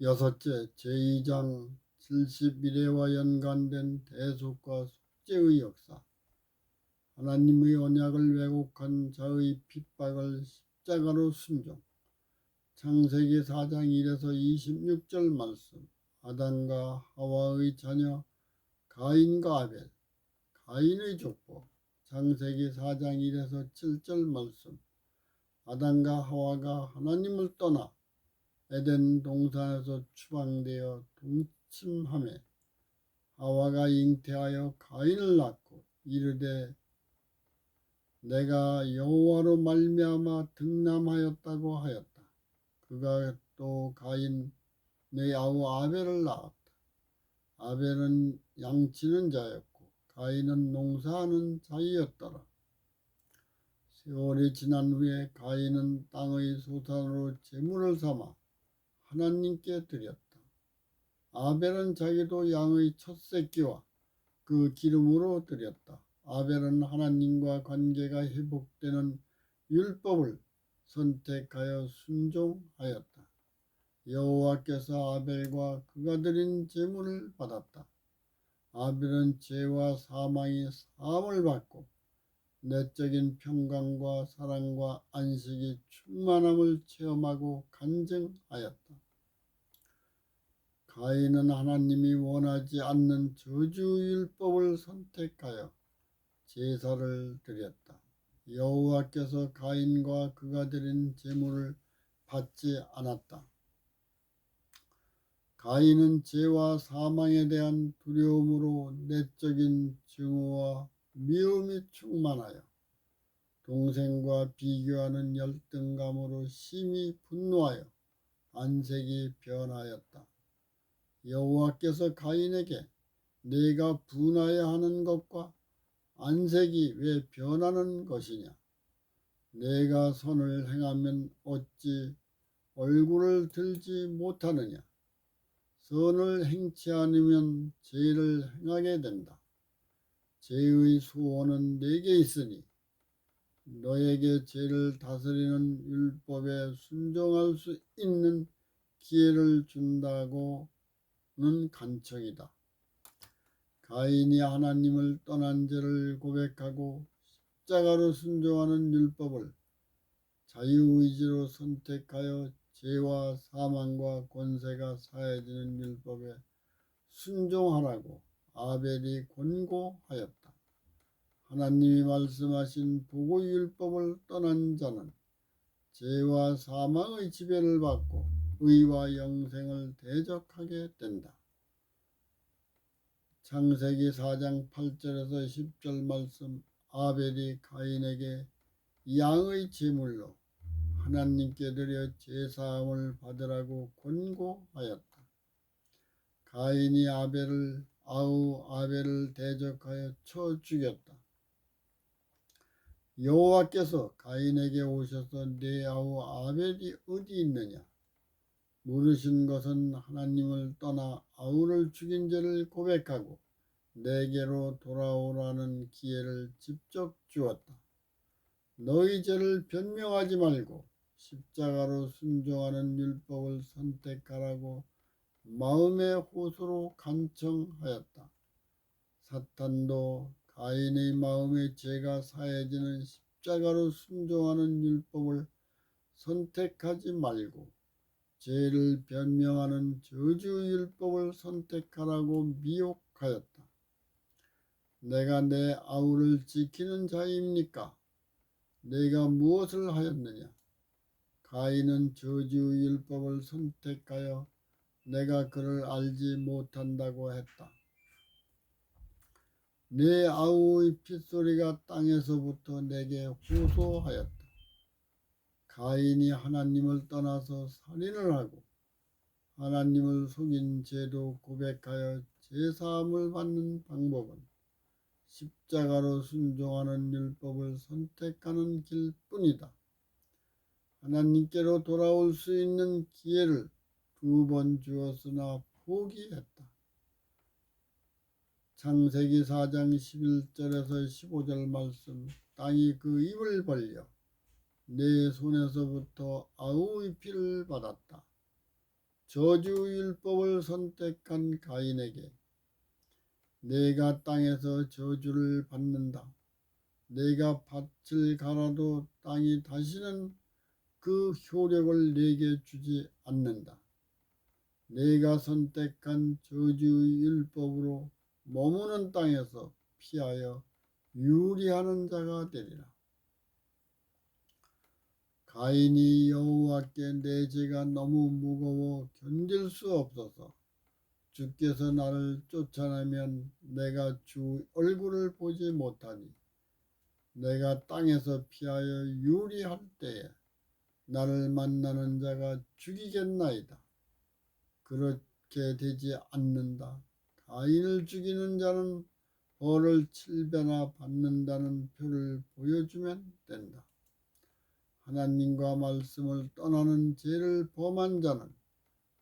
여섯째, 제2장 71회와 연관된 대속과 속죄의 역사. 하나님의 언약을 왜곡한 자의 핍박을 십자가로 순종. 창세기 4장 1에서 26절 말씀. 아담과 하와의 자녀 가인과 아벨. 가인의 족보. 창세기 4장 1에서 7절 말씀. 아담과 하와가 하나님을 떠나 에덴 동산에서 추방되어 동침하매 하와가 잉태하여 가인을 낳고 이르되 내가 여호와로 말미암아 득남하였다고 하였다. 그가 또 가인 내 아우 아벨을 낳았다. 아벨은 양치는 자였고 가인은 농사하는 자이었더라. 세월이 지난 후에 가인은 땅의 소산으로 제물을 삼아 하나님께 드렸다. 아벨은 자기도 양의 첫 새끼와 그 기름으로 드렸다. 아벨은 하나님과 관계가 회복되는 율법을 선택하여 순종하였다. 여호와께서 아벨과 그가 드린 제물을 받았다. 아벨은 죄와 사망이 사함을 받고 내적인 평강과 사랑과 안식이 충만함을 체험하고 간증하였다. 가인은 하나님이 원하지 않는 저주율법을 선택하여 제사를 드렸다. 여호와께서 가인과 그가 드린 제물을 받지 않았다. 가인은 죄와 사망에 대한 두려움으로 내적인 증오와 미움이 충만하여 동생과 비교하는 열등감으로 심히 분노하여 안색이 변하였다. 여호와께서 가인에게 네가 분하여 하는 것과 안색이 왜 변하는 것이냐? 내가 선을 행하면 어찌 얼굴을 들지 못하느냐? 선을 행치 않으면 죄를 행하게 된다. 죄의 수호는 내게 있으니 너에게 죄를 다스리는 율법에 순종할 수 있는 기회를 준다고는 간청이다. 가인이 하나님을 떠난 죄를 고백하고 십자가로 순종하는 율법을 자유의지로 선택하여 죄와 사망과 권세가 사해지는 율법에 순종하라고 아벨이 권고하였다. 하나님이 말씀하신 보고율법을 떠난 자는 죄와 사망의 지배를 받고 의와 영생을 대적하게 된다. 창세기 4장 8절에서 10절 말씀. 아벨이 가인에게 양의 제물로 하나님께 드려 제사함을 받으라고 권고하였다. 가인이 아벨을 대적하여 쳐 죽였다. 여호와께서 가인에게 오셔서 네 아우 아벨이 어디 있느냐 물으신 것은 하나님을 떠나 아우를 죽인 죄를 고백하고 내게로 돌아오라는 기회를 직접 주었다. 너희 죄를 변명하지 말고 십자가로 순종하는 율법을 선택하라고 마음의 호소로 간청하였다. 사탄도 가인의 마음의 죄가 사해지는 십자가로 순종하는 율법을 선택하지 말고 죄를 변명하는 저주율법을 선택하라고 미혹하였다. 내가 내 아우를 지키는 자입니까? 내가 무엇을 하였느냐? 가인은 저주율법을 선택하여 내가 그를 알지 못한다고 했다. 내 아우의 핏소리가 땅에서부터 내게 호소하였다. 가인이 하나님을 떠나서 살인을 하고 하나님을 속인 죄도 고백하여 제사함을 받는 방법은 십자가로 순종하는 율법을 선택하는 길뿐이다. 하나님께로 돌아올 수 있는 기회를 2번 주었으나 포기했다. 창세기 4장 11절에서 15절 말씀. 땅이 그 입을 벌려 내 손에서부터 아우의 피를 받았다. 저주율법을 선택한 가인에게 내가 땅에서 저주를 받는다. 내가 밭을 갈아도 땅이 다시는 그 효력을 내게 주지 않는다. 내가 선택한 저주율법으로 머무는 땅에서 피하여 유리하는 자가 되리라. 가인이 여호와께 내 죄가 너무 무거워 견딜 수 없어서 주께서 나를 쫓아내면 내가 주 얼굴을 보지 못하니 내가 땅에서 피하여 유리할 때에 나를 만나는 자가 죽이겠나이다. 그렇게 되지 않는다. 가인을 죽이는 자는 벌을 7배나 받는다는 표를 보여주면 된다. 하나님과 말씀을 떠나는 죄를 범한 자는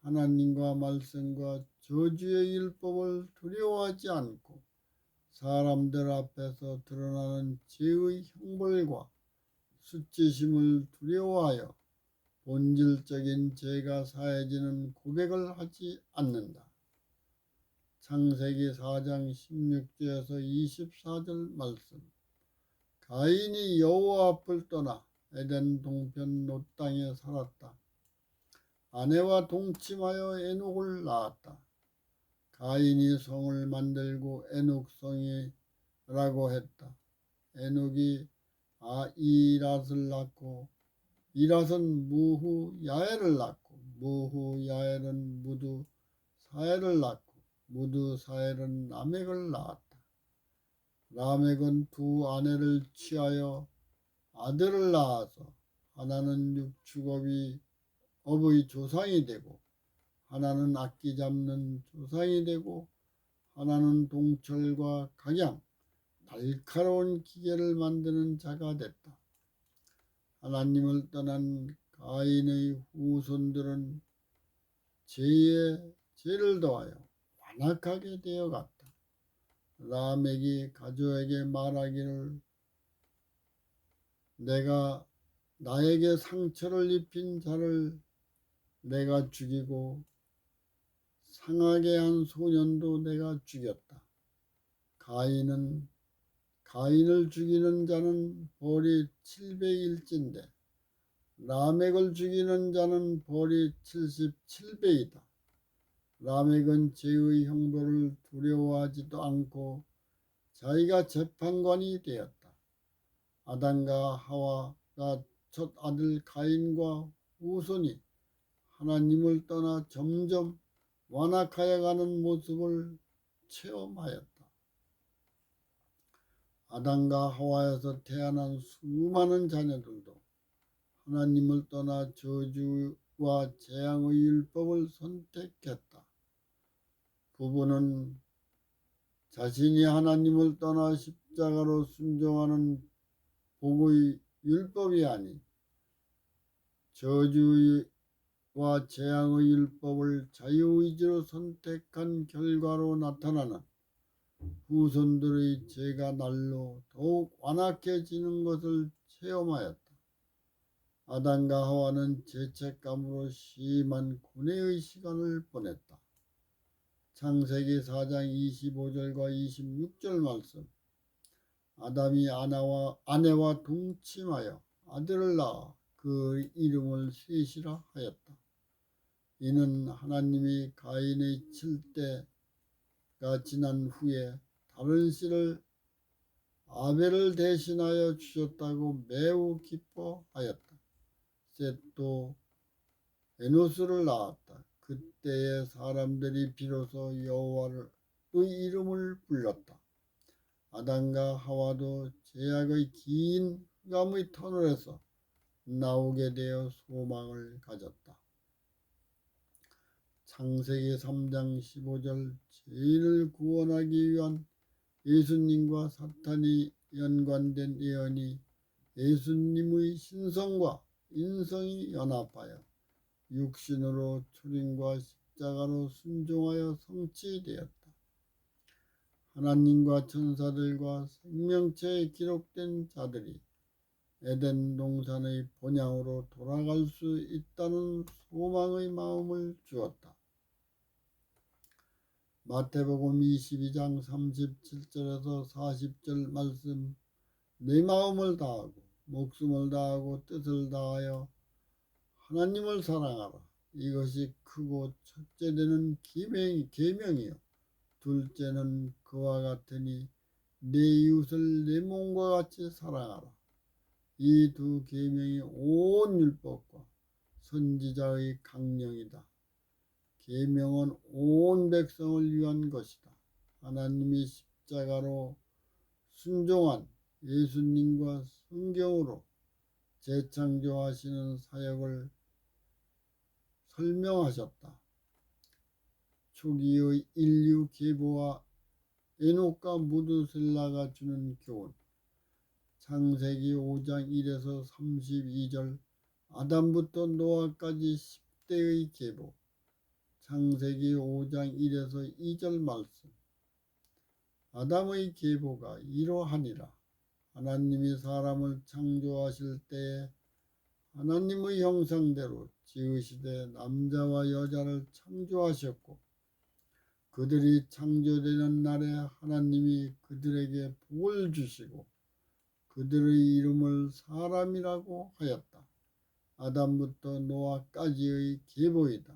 하나님과 말씀과 저주의 율법을 두려워하지 않고 사람들 앞에서 드러나는 죄의 형벌과 수치심을 두려워하여 본질적인 죄가 사해지는 고백을 하지 않는다. 창세기 4장 16절에서 24절 말씀. 가인이 여호와 앞을 떠나 에덴 동편 롯 땅에 살았다. 아내와 동침하여 에녹을 낳았다. 가인이 성을 만들고 에녹성이라고 했다. 에녹이 이랏을 낳고 이랏은 무후야엘을 낳고 무후야엘은 무두사엘을 낳고 무두사엘은 라멕을 낳았다. 라멕은 두 아내를 취하여 아들을 낳아서 하나는 육축업의 조상이 되고 하나는 악기 잡는 조상이 되고 하나는 동철과 각양, 날카로운 기계를 만드는 자가 됐다. 하나님을 떠난 가인의 후손들은 죄를 더하여 완악하게 되어갔다. 라멕이 가족에게 말하기를 내가 나에게 상처를 입힌 자를 내가 죽이고 상하게 한 소년도 내가 죽였다. 가인을 죽이는 자는 벌이 700일진데 라멕을 죽이는 자는 벌이 77배이다. 라멕은 죄의 형벌을 두려워하지도 않고 자기가 재판관이 되었다. 아담과 하와가 첫 아들 가인과 후손이 하나님을 떠나 점점 완악하여 가는 모습을 체험하였다. 아담과 하와에서 태어난 수많은 자녀들도 하나님을 떠나 저주와 재앙의 율법을 선택했다. 부부는 자신이 하나님을 떠나 십자가로 순종하는 복의 율법이 아닌 저주와 재앙의 율법을 자유의지로 선택한 결과로 나타나는 후손들의 죄가 날로 더욱 완악해지는 것을 체험하였다. 아담과 하와는 죄책감으로 심한 고뇌의 시간을 보냈다. 창세기 4장 25절과 26절 말씀. 아담이 아내와 동침하여 아들을 낳아 그 이름을 셋이라 하였다. 이는 하나님이 가인의 칠 때가 지난 후에 다른 씨를 아벨을 대신하여 주셨다고 매우 기뻐하였다. 셋도 에노스를 낳았다. 그때의 사람들이 비로소 여호와의 이름을 불렀다. 아담과 하와도 죄악의 긴 흑암의 터널에서 나오게 되어 소망을 가졌다. 창세기 3장 15절. 죄인을 구원하기 위한 예수님과 사탄이 연관된 예언이 예수님의 신성과 인성이 연합하여 육신으로 초림과 십자가로 순종하여 성취되었다. 하나님과 천사들과 생명체에 기록된 자들이 에덴 동산의 본향으로 돌아갈 수 있다는 소망의 마음을 주었다. 마태복음 22장 37절에서 40절 말씀, 내 마음을 다하고 목숨을 다하고 뜻을 다하여 하나님을 사랑하라. 이것이 크고 첫째 되는 계명이요 둘째는 그와 같으니 내 이웃을 내 몸과 같이 사랑하라. 이 두 계명이 온 율법과 선지자의 강령이다. 계명은 온 백성을 위한 것이다. 하나님이 십자가로 순종한 예수님과 성경으로 재창조하시는 사역을 설명하셨다. 초기의 인류 계보와 에녹과 무드셀라가 주는 교훈. 창세기 5장 1에서 32절, 아담부터 노아까지 10대의 계보. 창세기 5장 1에서 2절 말씀. 아담의 계보가 이러하니라. 하나님이 사람을 창조하실 때에 하나님의 형상대로 지으시되 남자와 여자를 창조하셨고, 그들이 창조되는 날에 하나님이 그들에게 복을 주시고 그들의 이름을 사람이라고 하였다. 아담부터 노아까지의 계보이다.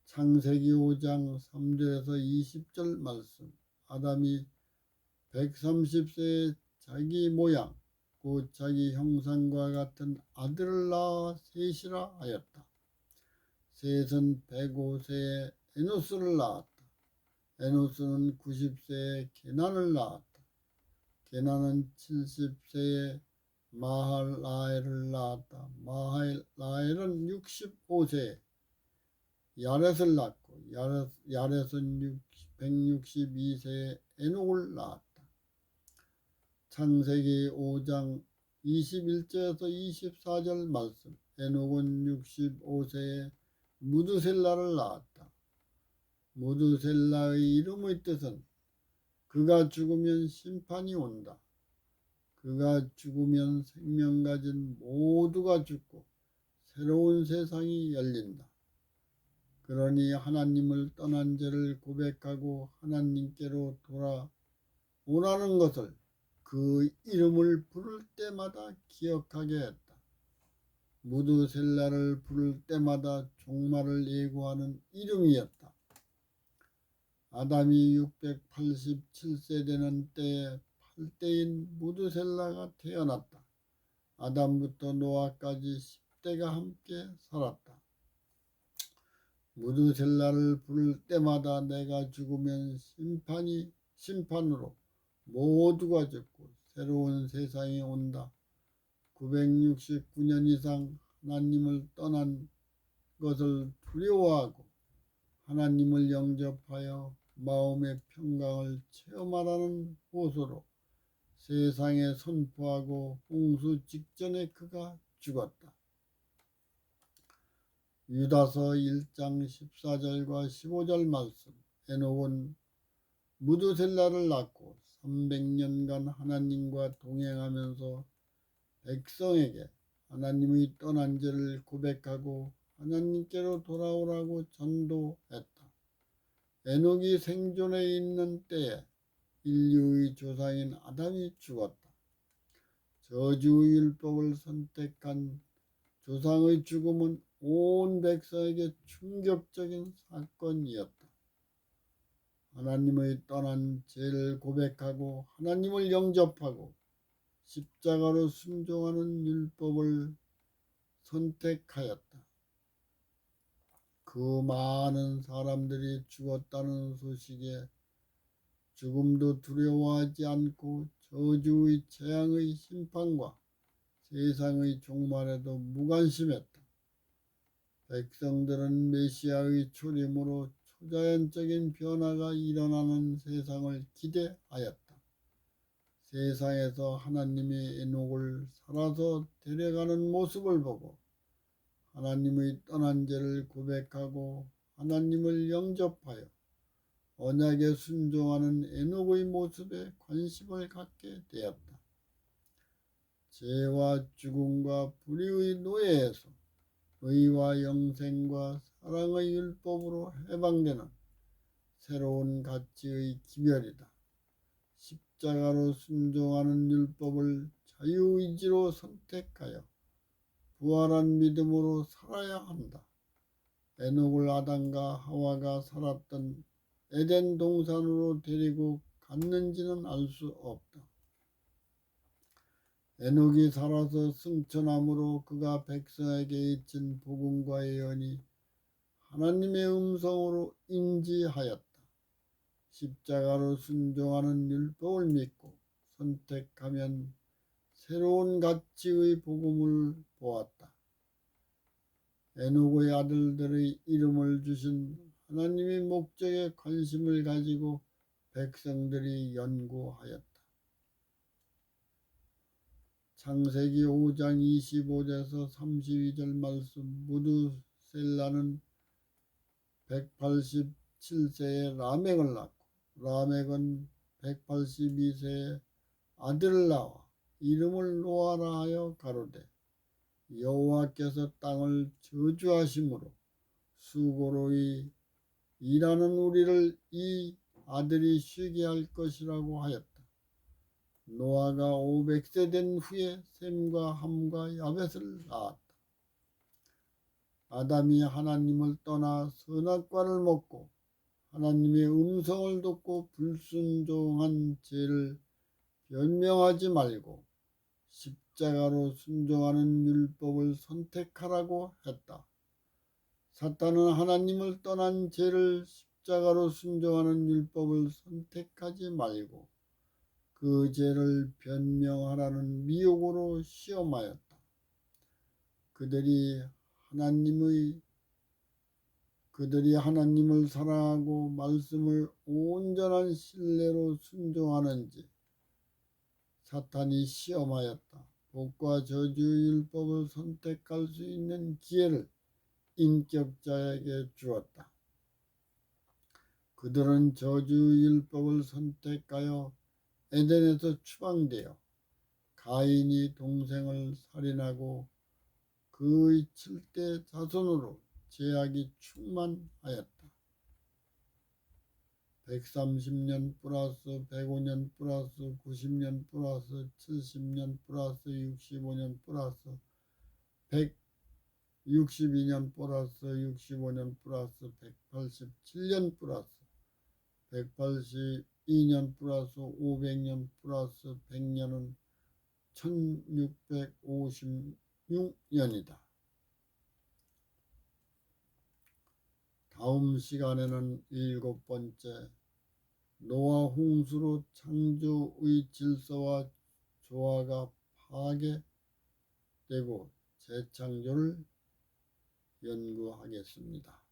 창세기 5장 3절에서 20절 말씀. 아담이 130세에 자기 모양 곧 자기 형상과 같은 아들을 낳아 셋이라 하였다. 셋은 105세에 에노스를 낳았다. 에노스는 90세에 게난을 낳았다. 게난은 70세에 마할라엘을 낳았다. 마할라엘은 65세에 야렛을 낳고 야렛은 162세에 에녹을 낳았다. 창세기 5장 21절에서 24절 말씀. 에녹은 65세에 무드셀라를 낳았다. 무드셀라의 이름의 뜻은 그가 죽으면 심판이 온다. 그가 죽으면 생명 가진 모두가 죽고 새로운 세상이 열린다. 그러니 하나님을 떠난 죄를 고백하고 하나님께로 돌아오라는 것을 그 이름을 부를 때마다 기억하게 했다. 무드셀라를 부를 때마다 종말을 예고하는 이름이었다. 아담이 687세 되는 때에 8대인 무드셀라가 태어났다. 아담부터 노아까지 10대가 함께 살았다. 무드셀라를 부를 때마다 내가 죽으면 심판으로 모두가 죽고 새로운 세상이 온다. 969년 이상 하나님을 떠난 것을 두려워하고 하나님을 영접하여 마음의 평강을 체험하라는 호소로 세상에 선포하고 홍수 직전에 그가 죽었다. 유다서 1장 14절과 15절 말씀. 에녹은 무드셀라를 낳고 300년간 하나님과 동행하면서 백성에게 하나님의 떠난 죄를 고백하고 하나님께로 돌아오라고 전도했다. 에녹이 생존해 있는 때에 인류의 조상인 아담이 죽었다. 저주의 율법을 선택한 조상의 죽음은 온 백성에게 충격적인 사건이었다. 하나님의 떠난 죄를 고백하고 하나님을 영접하고 십자가로 순종하는 율법을 선택하였다. 그 많은 사람들이 죽었다는 소식에 죽음도 두려워하지 않고 저주의 재앙의 심판과 세상의 종말에도 무관심했다. 백성들은 메시아의 초림으로 초자연적인 변화가 일어나는 세상을 기대하였다. 세상에서 하나님의 에녹을 살아서 데려가는 모습을 보고 하나님의 떠난 죄를 고백하고 하나님을 영접하여 언약에 순종하는 에녹의 모습에 관심을 갖게 되었다. 죄와 죽음과 불의의 노예에서 의와 영생과 사랑의 율법으로 해방되는 새로운 가치의 기별이다. 십자가로 순종하는 율법을 자유의지로 선택하여 부활한 믿음으로 살아야 한다. 에녹을 아담과 하와가 살았던 에덴 동산으로 데리고 갔는지는 알 수 없다. 에녹이 살아서 승천함으로 그가 백성에게 잊힌 복음과의 연이 하나님의 음성으로 인지하였다. 십자가로 순종하는 율법을 믿고 선택하면 새로운 가치의 복음을 보았다. 에녹의 아들들의 이름을 주신 하나님의 목적에 관심을 가지고 백성들이 연구하였다. 창세기 5장 25절에서 32절 말씀. 무두셀라는 187세에 라멕을 낳고 라멕은 182세에 아들을 낳아 이름을 노아라 하여 가로되 여호와께서 땅을 저주하심으로 수고로 일하는 우리를 이 아들이 쉬게 할 것이라고 하였다. 노아가 500세 된 후에 셈과 함과 야벳을 낳았다. 아담이 하나님을 떠나 선악과를 먹고 하나님의 음성을 듣고 불순종한 죄를 변명하지 말고 십자가로 순종하는 율법을 선택하라고 했다. 사탄은 하나님을 떠난 죄를 십자가로 순종하는 율법을 선택하지 말고 그 죄를 변명하라는 미혹으로 시험하였다. 그들이 하나님을 사랑하고 말씀을 온전한 신뢰로 순종하는지 사탄이 시험하였다. 복과 저주의 율법을 선택할 수 있는 기회를 인격자에게 주었다. 그들은 저주의 율법을 선택하여 에덴에서 추방되어 가인이 동생을 살인하고 그의 7대 자손으로 죄악이 충만하였다. 130년 플러스 105년 플러스 90년 플러스 70년 플러스 65년 플러스 162년 플러스 65년 플러스 187년 플러스 182년 플러스 500년 플러스 100년은 1656년이다. 다음 시간에는 7번째 노아 홍수로 창조의 질서와 조화가 파괴되고 재창조를 연구하겠습니다.